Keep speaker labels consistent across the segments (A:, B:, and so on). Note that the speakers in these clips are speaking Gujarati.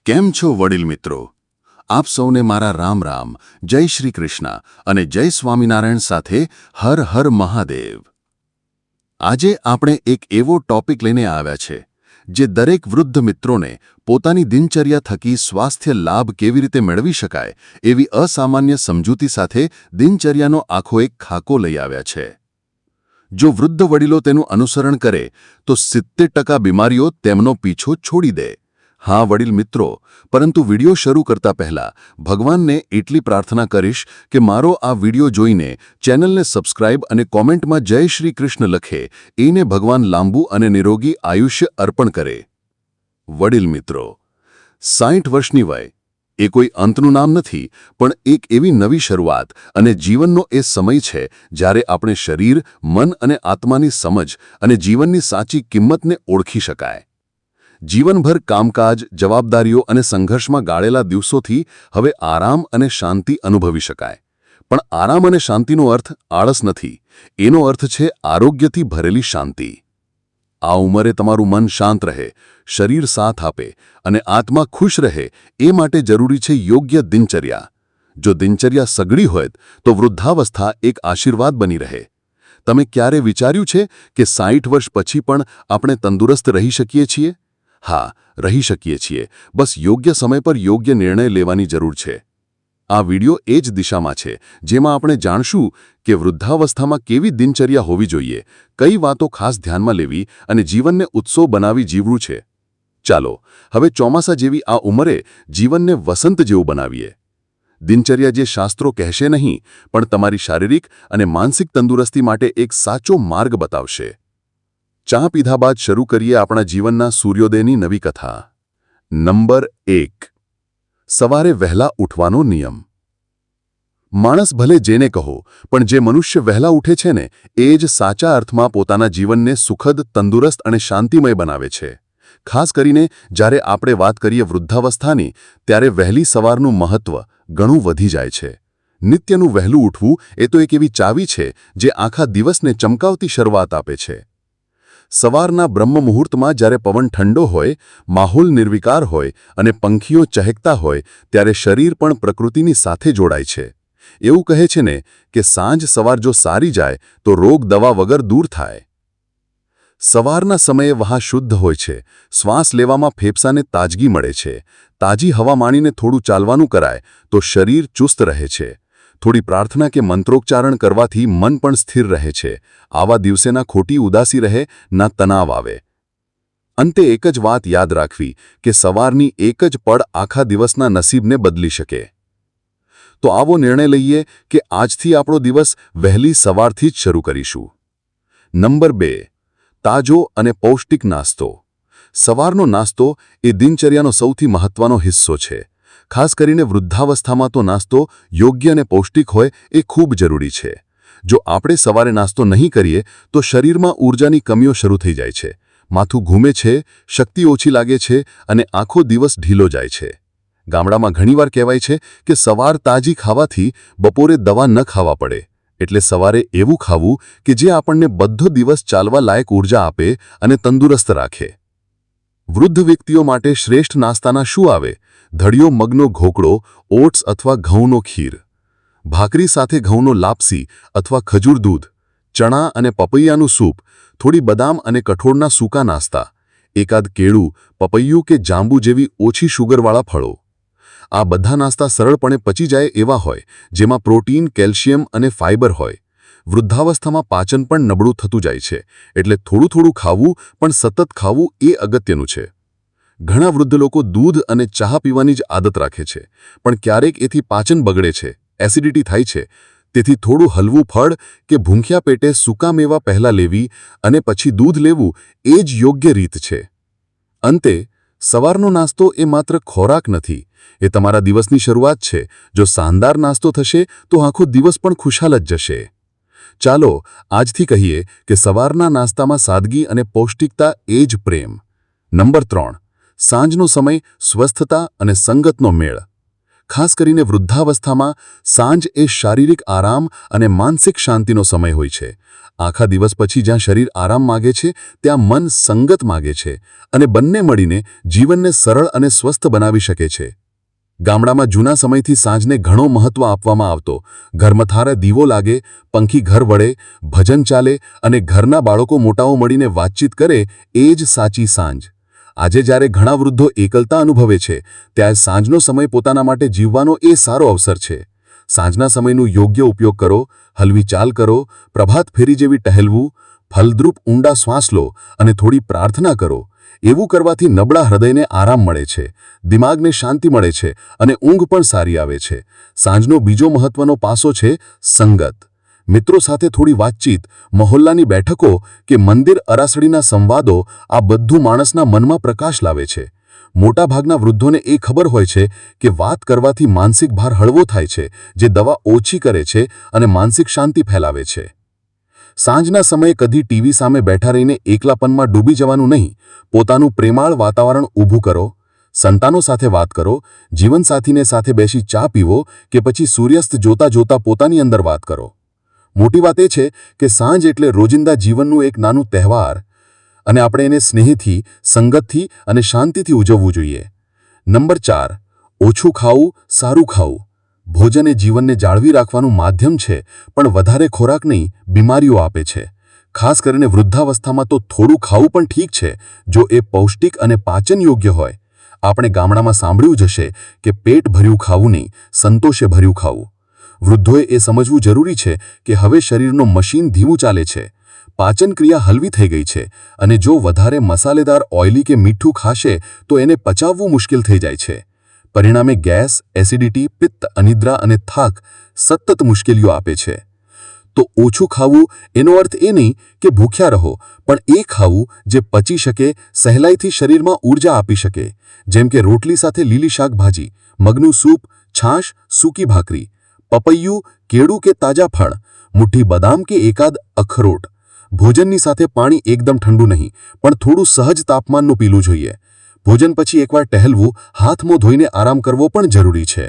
A: કેમ છો વડીલ મિત્રો? આપ સૌને મારા રામ રામ, જય શ્રી કૃષ્ણ અને જય સ્વામિનારાયણ સાથે હર હર મહાદેવ. આજે આપણે એક એવો ટોપિક લઈને આવ્યા છે જે દરેક વૃદ્ધ મિત્રોને પોતાની દિનચર્યા થકી સ્વાસ્થ્ય લાભ કેવી રીતે મેળવી શકાય એવી અસામાન્ય સમજૂતી સાથે દિનચર્યાનો આખો એક ખાકો લઈ આવ્યા છે. જો વૃદ્ધ વડીલો તેનું અનુસરણ કરે તો 70% બીમારીઓ તેમનો પીછો છોડી દે. હા વડીલ મિત્રો, પરંતુ વિડિયો શરૂ કરતા પહેલા ભગવાનને એટલી પ્રાર્થના કરીશ કે મારો આ વિડિયો જોઈને ચેનલને સબસ્ક્રાઇબ અને કોમેન્ટમાં જય શ્રી કૃષ્ણ લખે એને ભગવાન લાંબુ અને નિરોગી આયુષ્ય અર્પણ કરે. વડીલ મિત્રો, 60 વર્ષની વય એ કોઈ અંતનું નામ નથી, પણ એક એવી નવી શરૂઆત અને જીવનનો એ સમય છે જ્યારે આપણે શરીર, મન અને આત્માની સમજ અને જીવનની સાચી કિંમતને ઓળખી શકાય. જીવનભર કામકાજ, જવાબદારીઓ અને સંઘર્ષમાં ગાળેલા દિવસોથી હવે આરામ અને શાંતિ અનુભવી શકાય. પણ આરામ અને શાંતિનો અર્થ આળસ નથી. એનો અર્થ છે આરોગ્યથી ભરેલી શાંતિ. આ ઉંમરે તમારું મન શાંત રહે, શરીર સાથ આપે અને આત્મા ખુશ રહે એ માટે જરૂરી છે યોગ્ય દિનચર્યા. જો દિનચર્યા સગડી હોય તો વૃદ્ધાવસ્થા એક આશીર્વાદ બની રહે. તમે ક્યારે વિચાર્યું છે કે 60 વર્ષ પછી પણ આપણે તંદુરસ્ત રહી શકીએ છીએ? હા, રહી શકીએ છીએ. બસ યોગ્ય સમય પર યોગ્ય નિર્ણય લેવાની જરૂર છે. આ વિડિયો એ જ દિશામાં છે, જેમાં આપણે જાણશું કે વૃદ્ધાવસ્થામાં કેવી દિનચર્યા હોવી જોઈએ, કઈ વાતો ખાસ ધ્યાનમાં લેવી અને જીવનને ઉત્સવ બનાવી જીવવું છે. ચાલો હવે ચોમાસા જેવી આ ઉંમરે જીવનને વસંત જેવું બનાવીએ. દિનચર્યા જે શાસ્ત્રો કહેશે નહીં, પણ તમારી શારીરિક અને માનસિક તંદુરસ્તી માટે એક સાચો માર્ગ બતાવશે. ચા પીધા બાદ શરૂ કરીએ આપણા જીવનના સૂર્યોદયની નવી કથા. નંબર 1. સવારે વહેલા ઉઠવાનો નિયમ. માણસ ભલે જેને કહો, પણ જે મનુષ્ય વહેલા ઉઠે છે ને એ જ સાચા અર્થમાં પોતાના જીવનને સુખદ, તંદુરસ્ત અને શાંતિમય બનાવે છે. ખાસ કરીને જ્યારે આપણે વાત કરીએ વૃદ્ધાવસ્થાની, ત્યારે વહેલી સવારનું મહત્વ ઘણું વધી જાય છે. નિત્યનું વહેલું ઉઠવું એ તો એક એવી ચાવી છે જે આખા દિવસને ચમકાવતી શરૂઆત આપે છે. સવારના બ્રહ્મ મુહૂર્તમાં જ્યારે પવન ઠંડો હોય, માહોલ નિર્વિકાર હોય અને પંખીઓ ચહેકતા હોય, ત્યારે શરીર પણ પ્રકૃતિની સાથે જોડાય છે. એવું કહે છે ને કે સાંજ સવાર જો સારી જાય તો રોગ દવા વગર દૂર થાય. સવારના સમયે વહાં શુદ્ધ હોય છે, શ્વાસ લેવામાં ફેફસાને તાજગી મળે છે. તાજી હવા માણીને થોડું ચાલવાનું કરાય તો શરીર ચુસ્ત રહે છે. થોડી પ્રાર્થના કે મંત્રોચ્ચારણ કરવાથી મન પણ સ્થિર રહે છે. આવા દિવસે ના ખોટી ઉદાસી રહે, ના તણાવ આવે. અંતે એક જ વાત યાદ રાખવી કે સવારની એક જ પળ આખા દિવસના નસીબને બદલી શકે. તો આવો નિર્ણય લઈએ કે આજથી આપણો દિવસ વહેલી સવારથી જ શરૂ કરીશું. નંબર 2. તાજો અને પૌષ્ટિક નાસ્તો. સવારનો નાસ્તો એ દિનચર્યાનો સૌથી મહત્વનો હિસ્સો છે. ખાસ કરીને વૃદ્ધાવસ્થામાં તો નાસ્તો યોગ્ય અને પૌષ્ટિક હોય એ ખૂબ જરૂરી છે. જો આપણે સવારે નાસ્તો નહીં કરીએ તો શરીરમાં ઊર્જાની કમીઓ શરૂ થઈ જાય છે. માથું ઘૂમે છે, શક્તિ ઓછી લાગે છે અને આખો દિવસ ઢીલો જાય છે. ગામડામાં ઘણીવાર કહેવાય છે કે સવાર તાજી ખાવાથી બપોરે દવા ન ખાવા પડે. એટલે સવારે એવું ખાવું કે જે આપણને બધો દિવસ ચાલવા લાયક ઊર્જા આપે અને તંદુરસ્ત રાખે. વૃદ્ધ વ્યક્તિઓ માટે શ્રેષ્ઠ નાસ્તાના શું આવે? ધડિયો મગનો ઘોકડો, ઓટ્સ અથવા ઘઉંનો ખીર, ભાખરી સાથે ઘઉંનો લાપસી અથવા ખજૂર દૂધ, ચણા અને પપૈયાનું સૂપ, થોડી બદામ અને કઠોળના સૂકા નાસ્તા, એકાદ કેળું, પપૈયું કે જાંબુ જેવી ઓછી શુગરવાળા ફળો. આ બધા નાસ્તા સરળપણે પચી જાય એવા હોય, જેમાં પ્રોટીન, કેલ્શિયમ અને ફાઇબર હોય. વૃદ્ધાવસ્થામાં પાચન પણ નબળું થતું જાય છે, એટલે થોડું થોડું ખાવું પણ સતત ખાવું એ અગત્યનું છે. ઘણા વૃદ્ધ લોકો દૂધ અને ચા પીવાની જ આદત રાખે છે, પણ ક્યારેક એથી પાચન બગડે છે, એસિડિટી થાય છે. તેથી થોડું હલવું ફળ કે ભૂખ્યા પેટે સૂકા મેવા પહેલાં લેવી અને પછી દૂધ લેવું એ જ યોગ્ય રીત છે. અંતે સવારનો નાસ્તો એ માત્ર ખોરાક નથી, એ તમારા દિવસની શરૂઆત છે. જો શાનદાર નાસ્તો થશે તો આખો દિવસ પણ ખુશાલ જ જશે. ચાલો આજથી કહીએ કે સવારના નાસ્તામાં સાદગી અને પૌષ્ટિકતા એ જ પ્રેમ. નંબર 3. સાંજનો સમય સ્વસ્થતા અને સંગતનો મેળ. ખાસ કરીને વૃદ્ધાવસ્થામાં સાંજ એ શારીરિક આરામ અને માનસિક શાંતિનો સમય હોય છે. આખા દિવસ પછી જ્યાં શરીર આરામ માગે છે ત્યાં મન સંગત માગે છે અને બંને મળીને જીવનને સરળ અને સ્વસ્થ બનાવી શકે છે. ગામડામાં જૂના સમયથી સાંજને ઘણો મહત્વ આપવામાં આવતો. ઘરમથારે દીવો લાગે, પંખી ઘર વળે, ભજન ચાલે અને ઘરના બાળકો મોટાઓ મળીને વાતચીત કરે, એ જ સાચી સાંજ. આજે જ્યારે ઘણા વૃદ્ધો એકલતા અનુભવે છે ત્યારે સાંજનો સમય પોતાના માટે જીવવાનો એ સારો અવસર છે. સાંજના સમયનું યોગ્ય ઉપયોગ કરો, હલવી ચાલ કરો, પ્રભાત ફેરી જેવી ટહેલવું, ફલદ્રુપ ઊંડા શ્વાસ લો અને થોડી પ્રાર્થના કરો. એવું કરવાથી નબળા હૃદયને આરામ મળે છે, દિમાગને શાંતિ મળે છે અને ઊંઘ પણ સારી આવે છે. સાંજનો બીજો મહત્વનો પાસો છે સંગત. મિત્રો સાથે થોડી વાતચીત, મહોલ્લાની બેઠકો કે મંદિર અરાસડીના સંવાદો, આ બધું માણસના મનમાં પ્રકાશ લાવે છે. મોટાભાગના વૃદ્ધોને એ ખબર હોય છે કે વાત કરવાથી માનસિક ભાર હળવો થાય છે, જે દવા ઓછી કરે છે અને માનસિક શાંતિ ફેલાવે છે. સાંજના સમયે કદી ટીવી સામે બેઠા રહીને એકલાપનમાં ડૂબી જવાનું નહીં. પોતાનું પ્રેમાળ વાતાવરણ ઊભું કરો, સંતાનો સાથે વાત કરો, જીવનસાથીને સાથે બેસી ચા પીવો કે પછી સૂર્યાસ્ત જોતા જોતા પોતાની અંદર વાત કરો. મોટી વાત એ છે કે સાંજ એટલે રોજિંદા જીવનનું એક નાનું તહેવાર અને આપણે એને સ્નેહથી, સંગતથી અને શાંતિથી ઉજવવું જોઈએ. નંબર 4, ઓછું ખાવું, સારું ખાવું. ભોજન એ જીવનને જાળવી રાખવાનું માધ્યમ છે, પણ વધારે ખોરાક નહીં, બીમારીઓ આપે છે. ખાસ કરીને વૃદ્ધાવસ્થામાં તો થોડું ખાવું પણ ઠીક છે, જો એ પૌષ્ટિક અને પાચન યોગ્ય હોય. આપણે ગામડામાં સાંભળ્યું જ હશે કે પેટ ભર્યું ખાવું નહીં, સંતોષે ભર્યું ખાવું. વૃદ્ધોએ એ સમજવું જરૂરી છે કે હવે શરીરનું મશીન ધીમું ચાલે છે, પાચન ક્રિયા હલવી થઈ ગઈ છે અને જો વધારે મસાલેદાર, ઓઇલી કે મીઠું ખાશે તો એને પચાવવું મુશ્કેલ થઈ જાય છે. પરિણામે ગેસ, એસિડિટી, પિત્ત, અનિદ્રા અને થાક સતત મુશ્કેલીઓ આપે છે. તો ઓછું ખાવું એનો અર્થ એ નહીં કે ભૂખ્યા રહો, પણ એ ખાવું જે પચી શકે, સહેલાઈથી શરીરમાં ઊર્જા આપી શકે. જેમ કે રોટલી સાથે લીલી શાકભાજી, મગનું સૂપ, છાશ, સૂકી ભાખરી, પપૈયું, કેળું કે તાજા ફળ, મુઠ્ઠી બદામ કે એકાદ અખરોટ. ભોજનની સાથે પાણી એકદમ ઠંડુ નહીં, પણ થોડું સહજ તાપમાનનું પીવું જોઈએ. ભોજન પછી એકવાર ટહેલવું, હાથ મોં ધોઈને આરામ કરવો પણ જરૂરી છે.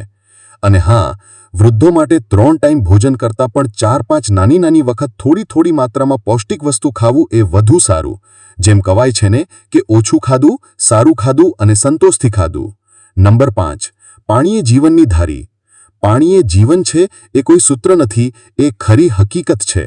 A: અને હા, વૃદ્ધો માટે 3 ટાઈમ ભોજન કરતાં પણ 4-5 નાની નાની વખત થોડી થોડી માત્રામાં પૌષ્ટિક વસ્તુ ખાવું એ વધુ સારું. જેમ કવાય છે ને કે ઓછું ખાધું, સારું ખાધું અને સંતોષથી ખાધું. નંબર 5, પાણી એ જીવનની ધારી. પાણી એ જીવન છે, એ કોઈ સૂત્ર નથી, એ ખરી હકીકત છે.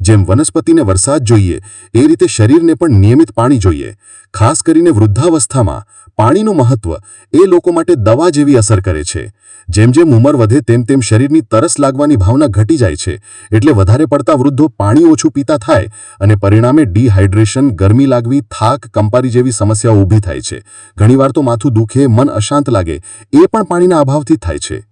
A: જેમ વનસ્પતિને વરસાદ જોઈએ એ રીતે શરીરને પણ નિયમિત પાણી જોઈએ. ખાસ કરીને વૃદ્ધાવસ્થામાં પાણીનું મહત્વ એ લોકો માટે દવા જેવી અસર કરે છે. જેમ જેમ ઉંમર વધે તેમ તેમ શરીરની તરસ લાગવાની ભાવના ઘટી જાય છે, એટલે વધારે પડતા વૃદ્ધો પાણી ઓછું પીતા થાય અને પરિણામે ડિહાઇડ્રેશન, ગરમી લાગવી, થાક, કંપારી જેવી સમસ્યાઓ ઊભી થાય છે. ઘણીવાર તો માથું દુખે, મન અશાંત લાગે, એ પણ પાણીના અભાવથી થાય છે.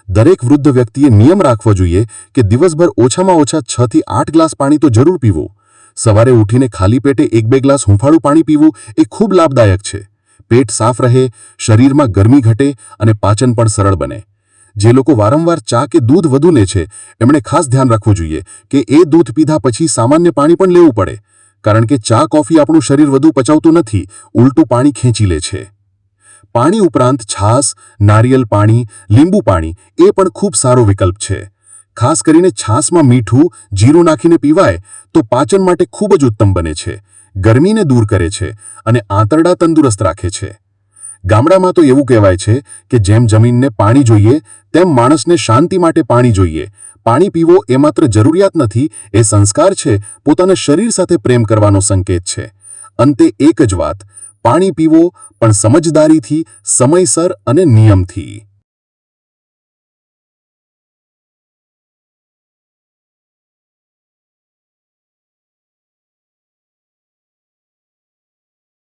A: દરેક વૃદ્ધ વ્યક્તિએ નિયમ રાખવો જોઈએ કે દિવસભર ઓછામાં ઓછા 6 થી 8 ગ્લાસ પાણી તો જરૂર પીવું. સવારે ઉઠીને ખાલી પેટે 1-2 ગ્લાસ હૂંફાળું પાણી પીવું એ ખૂબ લાભદાયક છે. પેટ સાફ રહે, શરીરમાં ગરમી ઘટે અને પાચન પણ સરળ બને. જે લોકો વારંવાર ચા કે દૂધ વધુ લે છે એમણે ખાસ ધ્યાન રાખવું જોઈએ કે એ દૂધ પીધા પછી સામાન્ય પાણી પણ લેવું પડે, કારણ કે ચા, કોફી આપણું શરીર વધુ પચાવતું નથી, ઉલટું પાણી ખેંચી લે છે. પાણી ઉપરાંત છાશ, નારિયેલ પાણી, લીંબુ પાણી એ પણ ખૂબ સારો વિકલ્પ છે. ખાસ કરીને છાશમાં મીઠું, જીરું નાખીને પીવાય તો પાચન માટે ખૂબ જ ઉત્તમ બને છે, ગરમીને દૂર કરે છે અને આંતરડા તંદુરસ્ત રાખે છે. ગામડામાં તો એવું કહેવાય છે કે જેમ જમીનને પાણી જોઈએ તેમ માણસને શાંતિ માટે પાણી જોઈએ. પાણી પીવો એ માત્ર જરૂરિયાત નથી, એ સંસ્કાર છે, પોતાના શરીર સાથે પ્રેમ કરવાનો સંકેત છે. અંતે એક જ વાત, પાણી પીવો પણ સમજદારીથી, સમયસર અને નિયમથી.